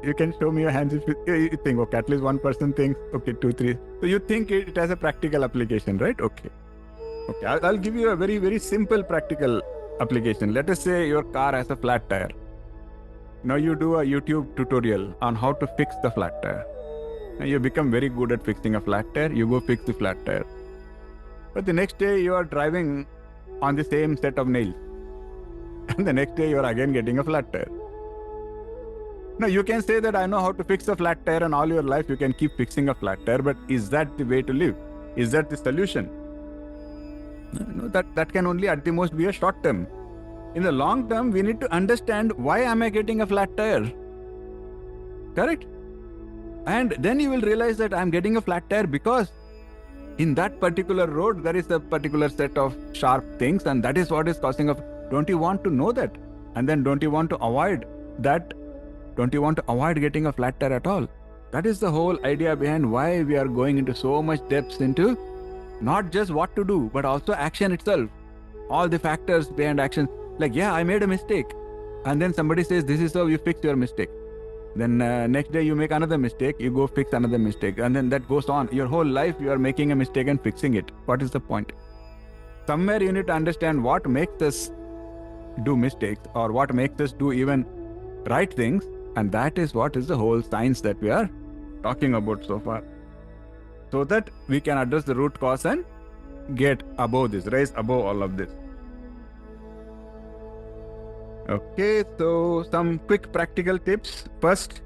You can show me your hands if you think. Okay, at least one person thinks. Okay, 2, 3. So you think it has a practical application, right? Okay. I'll give you a very, very simple practical application. Let us say your car has a flat tire. Now you do a YouTube tutorial on how to fix the flat tire. Now you become very good at fixing a flat tire. You go fix the flat tire. But the next day you are driving on the same set of nails. And the next day you are again getting a flat tire. Now you can say that I know how to fix a flat tire, and all your life you can keep fixing a flat tire, but is that the way to live? Is that the solution? No, that can only at the most be a short term. In the long term, we need to understand, why am I getting a flat tire? Correct? And then you will realize that I'm getting a flat tire because in that particular road there is a particular set of sharp things, and that is what is causing a... Don't you want to know that? And then don't you want to avoid that? Don't you want to avoid getting a flat tire at all? That is the whole idea behind why we are going into so much depths into not just what to do, but also action itself. All the factors behind action. Like, yeah, I made a mistake. And then somebody says, this is how you fix your mistake. Then next day you make another mistake, you go fix another mistake. And then that goes on. Your whole life you are making a mistake and fixing it. What is the point? Somewhere you need to understand what makes us do mistakes, or what makes us do even right things. And that is what is the whole science that we are talking about so far. So that we can address the root cause and get above this, rise above all of this. Okay, so some quick practical tips. First,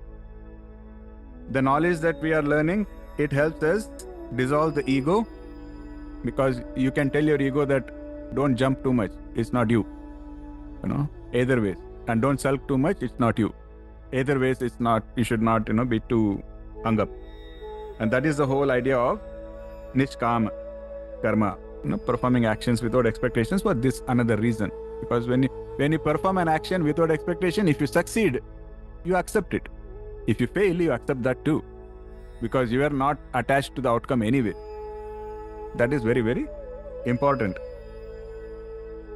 the knowledge that we are learning, it helps us dissolve the ego, because you can tell your ego that don't jump too much, it's not you. Either ways. And don't sulk too much, it's not you. Either ways, it's not, you should not, be too hung up. And that is the whole idea of nishkama karma, performing actions without expectations for this another reason. Because when you perform an action without expectation, if you succeed, you accept it. If you fail, you accept that too. Because you are not attached to the outcome anyway. That is very, very important.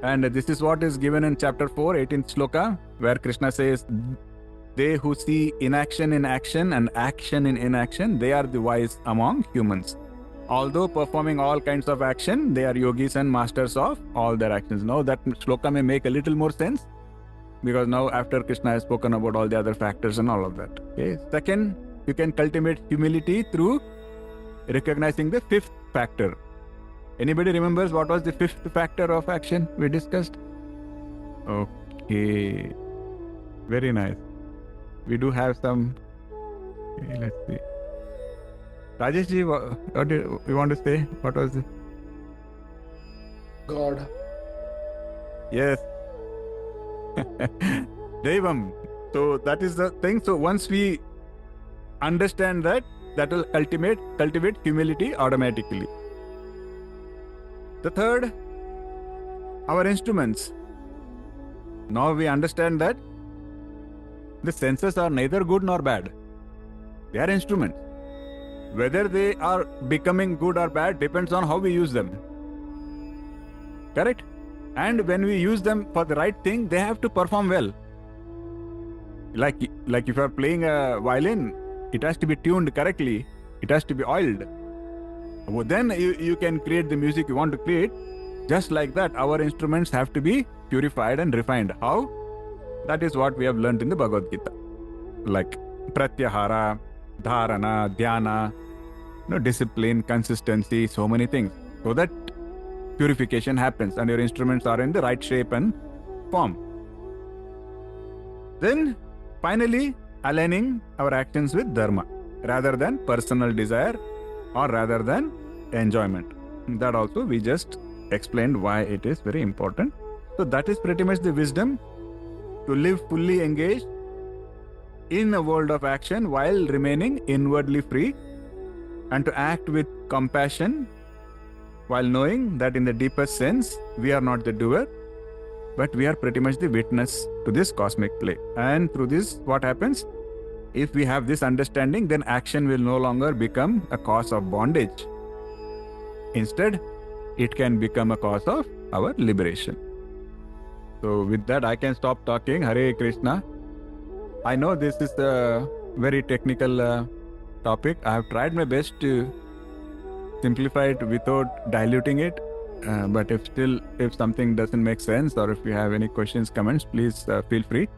And this is what is given in chapter 4, 18th shloka, where Krishna says, they who see inaction in action and action in inaction, they are the wise among humans. Although performing all kinds of action, they are yogis and masters of all their actions. Now that shloka may make a little more sense, because now after Krishna has spoken about all the other factors and all of that. Okay. Second, you can cultivate humility through recognizing the fifth factor. Anybody remembers what was the fifth factor of action we discussed? Okay. Very nice. We do have some... Okay, let's see. Rajesh ji, what did you want to say? What was it? God. Yes. Daivam. So that is the thing. So once we understand that, that will cultivate humility automatically. The third, our instruments. Now we understand that the senses are neither good nor bad. They are instruments. Whether they are becoming good or bad depends on how we use them. Correct? And when we use them for the right thing, they have to perform well. Like if you are playing a violin, it has to be tuned correctly. It has to be oiled. Well, then you can create the music you want to create. Just like that, our instruments have to be purified and refined. How? That is what we have learned in the Bhagavad Gita. Like pratyahara, dharana, dhyana, discipline, consistency, so many things. So that purification happens and your instruments are in the right shape and form. Then finally, aligning our actions with dharma rather than personal desire or rather than enjoyment. That also we just explained why it is very important. So that is pretty much the wisdom to live fully engaged in a world of action while remaining inwardly free, and to act with compassion while knowing that in the deepest sense we are not the doer, but we are pretty much the witness to this cosmic play. And through this, what happens? If we have this understanding, then action will no longer become a cause of bondage. Instead, it can become a cause of our liberation. So with that, I can stop talking. Hare Krishna. I know this is a very technical topic. I have tried my best to simplify it without diluting it. But if something doesn't make sense, or if you have any questions, comments, please feel free.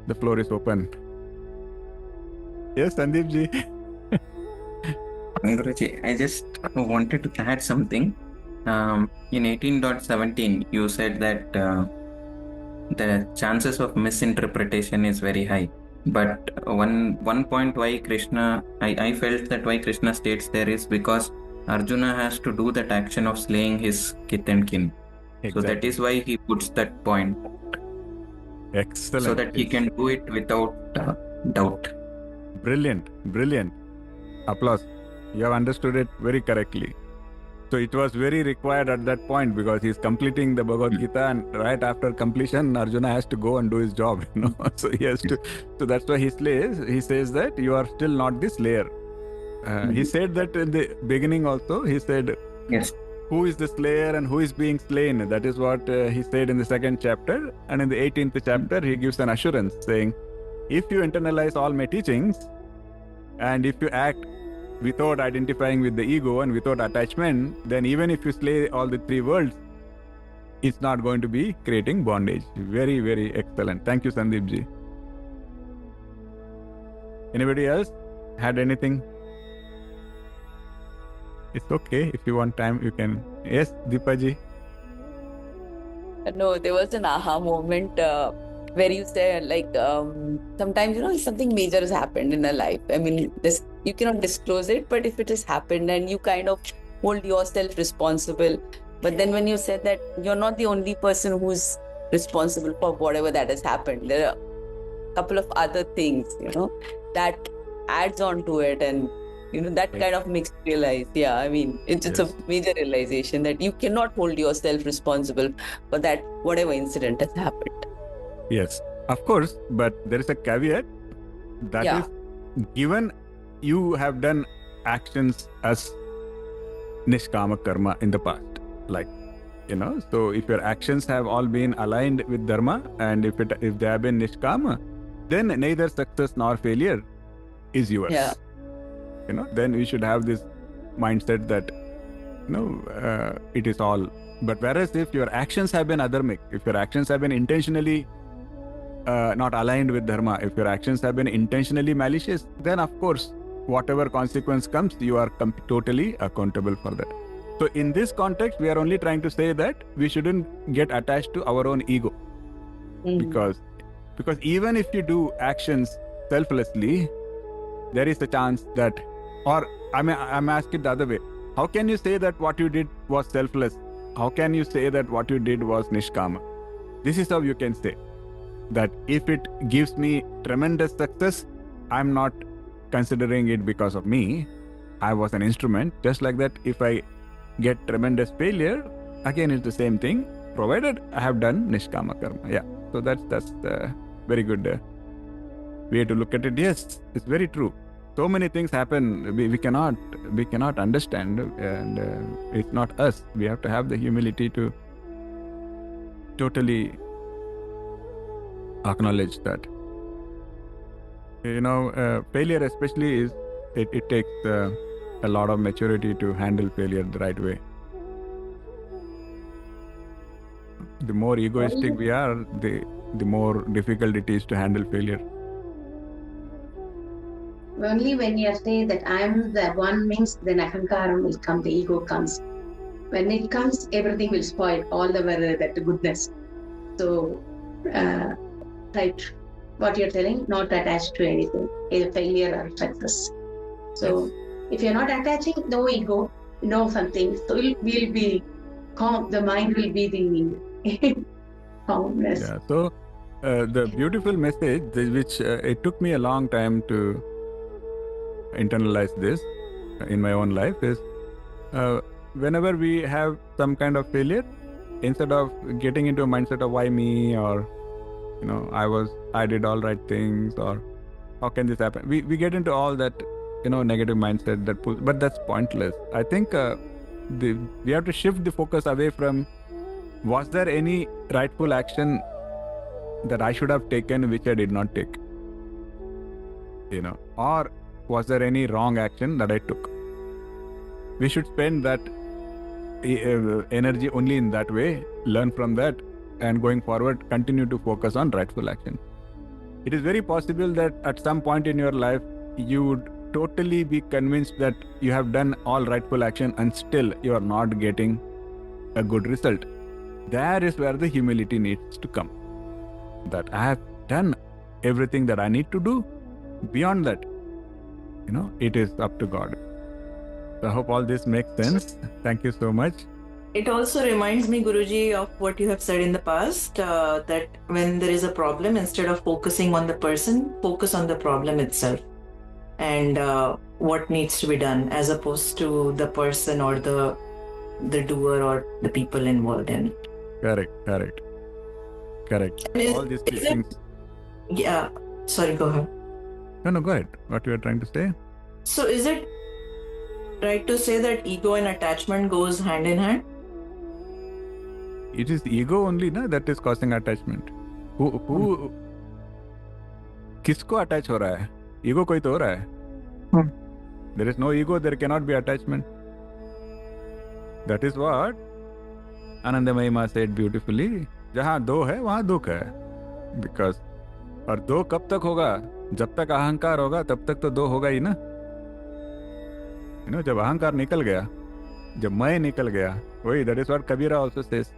The floor is open. Yes, Sandeep ji. Guruji, I just wanted to add something. In 18.17, you said that the chances of misinterpretation is very high. But one point why Krishna, I felt that why Krishna states there is because Arjuna has to do that action of slaying his kith and kin. Exactly. So that is why he puts that point. Excellent. So that he can do it without doubt. Brilliant. Applause. You have understood it very correctly. So it was very required at that point because he's completing the Bhagavad Gita, and right after completion, Arjuna has to go and do his job. So he has to. So that's why he slays. He says that you are still not the slayer. He said that in the beginning also. He said, Yes. Who is the slayer and who is being slain? That is what he said in the 2nd chapter. And in the 18th chapter, he gives an assurance saying, if you internalize all my teachings, and if you act without identifying with the ego and without attachment, then even if you slay all the 3 worlds, it's not going to be creating bondage. Very, very excellent. Thank you, Sandeep ji. Anybody else had anything? It's okay. If you want time, you can. Yes, Deepa ji. No, there was an aha moment where you said, sometimes, something major has happened in a life. I mean, this you cannot disclose it, but if it has happened and you kind of hold yourself responsible. But then when you said that you're not the only person who's responsible for whatever that has happened, there are a couple of other things, that adds on to it, and that kind of makes you realize, it's a major realization that you cannot hold yourself responsible for that, whatever incident has happened. Yes, of course, but there is a caveat. That is, given you have done actions as nishkama karma in the past, so if your actions have all been aligned with dharma, and if they have been nishkama, then neither success nor failure is yours. Yeah. Then we should have this mindset that it is all. But whereas if your actions have been adharmic, if your actions have been intentionally not aligned with dharma, if your actions have been intentionally malicious, then of course whatever consequence comes, you are totally accountable for that. So in this context, we are only trying to say that we shouldn't get attached to our own ego. Because even if you do actions selflessly, there is a chance that, or I'm asking the other way, how can you say that what you did was selfless? How can you say that what you did was nishkama? This is how you can say that if it gives me tremendous success, I'm not considering it because of me. I was an instrument. Just like that, if I get tremendous failure, again it's the same thing, provided I have done nishkama karma. Yeah. So that's the very good way to look at it. Yes, it's very true. So many things happen we cannot understand, and it's not us. We have to have the humility to totally acknowledge that. Failure especially is it takes a lot of maturity to handle failure the right way. The more egoistic we are, the more difficult it is to handle failure. Only when you say that I am the one means, then ahankāram will come, the ego comes. When it comes, everything will spoil, all that goodness. So, right, what you're telling, not attached to anything, either failure or success. So, if you're not attaching, no ego, no something, so it will be calm, the mind will be the calmness. Yeah, so the beautiful message, which it took me a long time to internalize this in my own life, is whenever we have some kind of failure, instead of getting into a mindset of why me, or I did all right things, or how can this happen, we get into all that negative mindset that pulls, but that's pointless. I think we have to shift the focus away from, was there any rightful action that I should have taken which I did not take, or was there any wrong action that I took? We should spend that energy only in that way, learn from that, and going forward continue to focus on rightful action. It is very possible that at some point in your life you would totally be convinced that you have done all rightful action and still you are not getting a good result. There is where the humility needs to come, that I have done everything that I need to do. Beyond that, it is up to God. So I hope all this makes sense. Thank you so much. It also reminds me, Guruji, of what you have said in the past, that when there is a problem, instead of focusing on the person, focus on the problem itself and what needs to be done, as opposed to the person or the doer or the people involved in it. Correct. All these things. Yeah, sorry, go ahead. No, go ahead. What you are trying to say? So is it right to say that ego and attachment goes hand in hand? It is ego only that is causing attachment. Who किसको attach हो रहा है? Ego कोई तो हो रहा है. There is no ego, there cannot be attachment. That is what Ananda Mahima said beautifully. जहाँ दो है वहाँ दुख है. Because और दो कब तक होगा? जब तक अहंकार होगा तब तक तो दो होगा ही ना. जब अहंकार निकल गया, जब मैं निकल गया, वही that is what Kabira also says.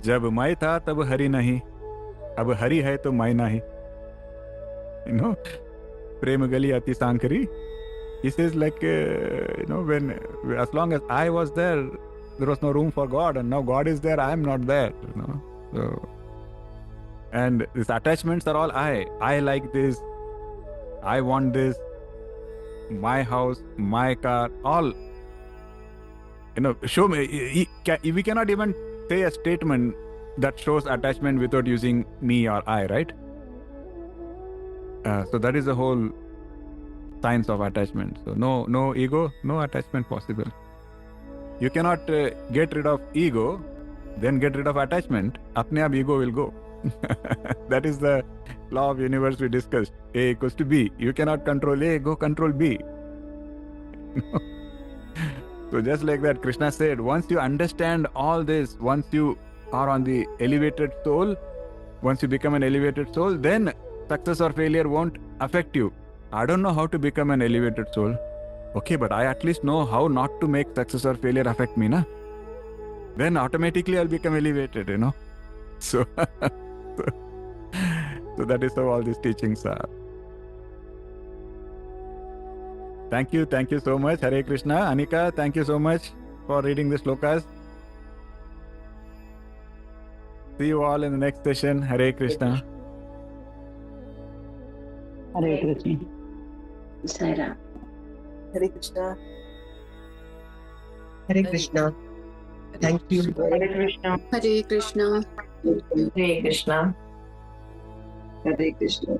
जब मैं था तब हरि नहीं, अब हरि है तो मैं नहीं. प्रेम गली अति Sankri. He says like when as long as I was there was no room for God, and now God is there, I am not there. So, and these attachments are all I like this, I want this, my house, my car, all. Show me. We cannot even say a statement that shows attachment without using me or I, right? So that is the whole science of attachment. So no ego, no attachment possible. You cannot get rid of ego, then get rid of attachment. Apne aap ego will go. That is the law of universe we discussed. A equals to B. You cannot control A, go control B. So just like that, Krishna said, once you understand all this, once you are on the elevated soul, once you become an elevated soul, then success or failure won't affect you. I don't know how to become an elevated soul. Okay, but I at least know how not to make success or failure affect me, na? Then automatically I'll become elevated, So, so that is how all these teachings are. Thank you so much. Hare Krishna. Anika, thank you so much for reading the slokas. See you all in the next session. Hare Krishna. Hare Krishna. Saira. Hare Krishna. Hare Krishna. Thank you. Hare Krishna. Hare Krishna. Hare Krishna. Hare Krishna.